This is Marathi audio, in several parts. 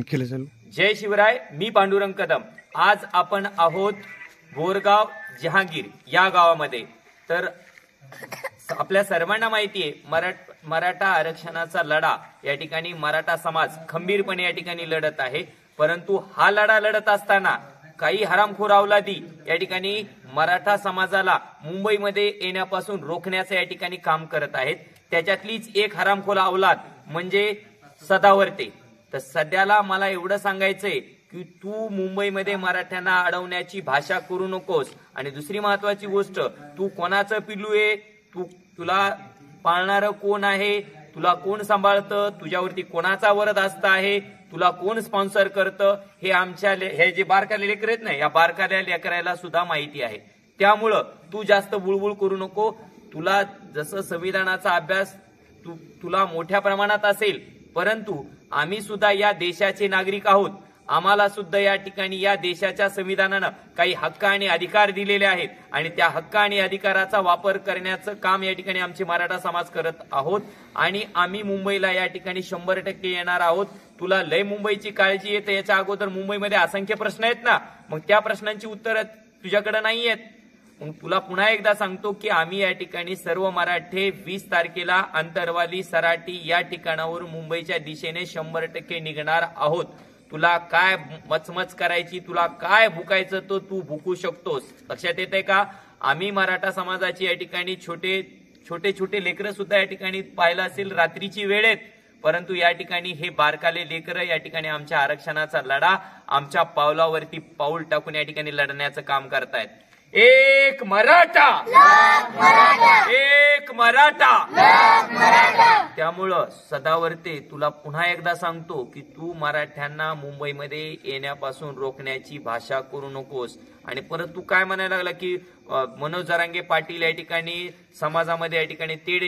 केलं चालू। जय शिवराय। मी पांडुरंग कदम। आज आपण आहोत बोरगाव जहांगीर या गावामध्ये। तर आपल्या सर्वांना माहिती आहे मराठा आरक्षणाचा लढा या ठिकाणी मराठा समाज खंबीरपणे या ठिकाणी लढत आहे। परंतु हा लढा लढत असताना काही हरामखोर अवलादी या ठिकाणी मराठा समाजाला मुंबईमध्ये येण्यापासून रोखण्याचे या ठिकाणी काम करत आहेत। त्याच्यातलीच एक हरामखोर अवलाद म्हणजे सदावर्ते। तर सध्याला मला एवढं सांगायचंय की तू मुंबईमध्ये मराठ्यांना अडवण्याची भाषा करू नकोस। आणि दुसरी महत्वाची गोष्ट, तू कोणाचं पिल्लू आहे, तुला पाळणारं कोण आहे, तुला कोण सांभाळतं, तुझ्यावरती कोणाचा वरदहस्त आहे, तुला कोण स्पॉन्सर करतं, हे आमच्या हे जे बारकाले लेकर आहेत ना, या बारकाल्या लेकराला सुद्धा माहिती आहे। त्यामुळं तू जास्त बुळबुळ करू नको। तुला जसं संविधानाचा अभ्यास तुला मोठ्या प्रमाणात असेल, परंतु आम्ही सुद्धा या देशाचे नागरिक आहोत। आम्हाला सुद्धा या ठिकाणी या देशाच्या संविधानानं काही हक्क आणि अधिकार दिलेले आहेत आणि त्या हक्क आणि अधिकाराचा वापर करण्याचं काम या ठिकाणी आमचे मराठा समाज करत आहोत। आणि आम्ही मुंबईला या ठिकाणी 100% येणार आहोत। तुला लय मुंबईची काळजी येते, याच्या अगोदर मुंबईमध्ये असंख्य प्रश्न आहेत ना, मग त्या प्रश्नांची उत्तरं तुझ्याकडे नाही आहेत। मग तुला पुन्हा एकदा सांगतो की आम्ही या ठिकाणी सर्व मराठे 20 तारखेला अंतरवाली सराटी या ठिकाणावर मुंबईच्या दिशेने 100% निघणार आहोत। तुला काय मचमच करायची, तुला काय भुकायचं तो तू भुकू शकतोस। लक्षात येते का? आम्ही मराठा समाजाची या ठिकाणी छोटे छोटे लेकरं सुद्धा या ठिकाणी पाहिलं असेल रात्रीची वेळेत, परंतु या ठिकाणी हे बारकाले लेकरं या ठिकाणी आमच्या आरक्षणाचा लढा आमच्या पावलावरती पाऊल टाकून या ठिकाणी लढण्याचं काम करतायत। एक मराठा, एक मराठा। त्यामुळं सदावर्ते, तुला पुन्हा एकदा सांगतो की तू मराठ्यांना मुंबईमध्ये येण्यापासून रोखण्याची भाषा करू नकोस। आणि परत तू काय म्हणायला लागला की मनोज जरांगे पाटील या ठिकाणी समाजामध्ये या ठिकाणी तेढ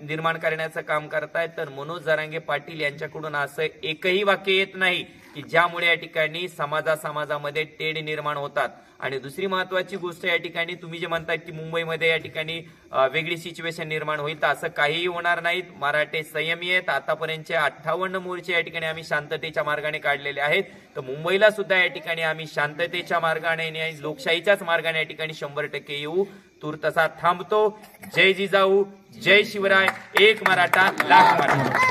निर्माण करण्याचं काम करतायत। तर मनोज जरांगे पाटील यांच्याकडून असं एकही वाक्य येत नाही की ज्यामुळे या ठिकाणी समाजामध्ये तेढ निर्माण होतात। आणि दुसरी महत्वाची गोष्ट, या ठिकाणी तुम्ही जे म्हणताय की मुंबईमध्ये या ठिकाणी वेगळी सिच्युएशन निर्माण होईल, तर असं काहीही होणार नाहीत। मराठे संयमी आहेत। आतापर्यंतचे 58 मोर्चे या ठिकाणी आम्ही शांततेच्या मार्गाने काढलेले आहेत। तर मुंबईला सुद्धा या ठिकाणी आम्ही शांततेच्या मार्गाने, लोकशाहीच्याच मार्गाने या ठिकाणी 100% येऊ। तूर्तसा थांबतो। जय जिजाऊ, जय शिवराय, एक मराठा, लाख मराठा।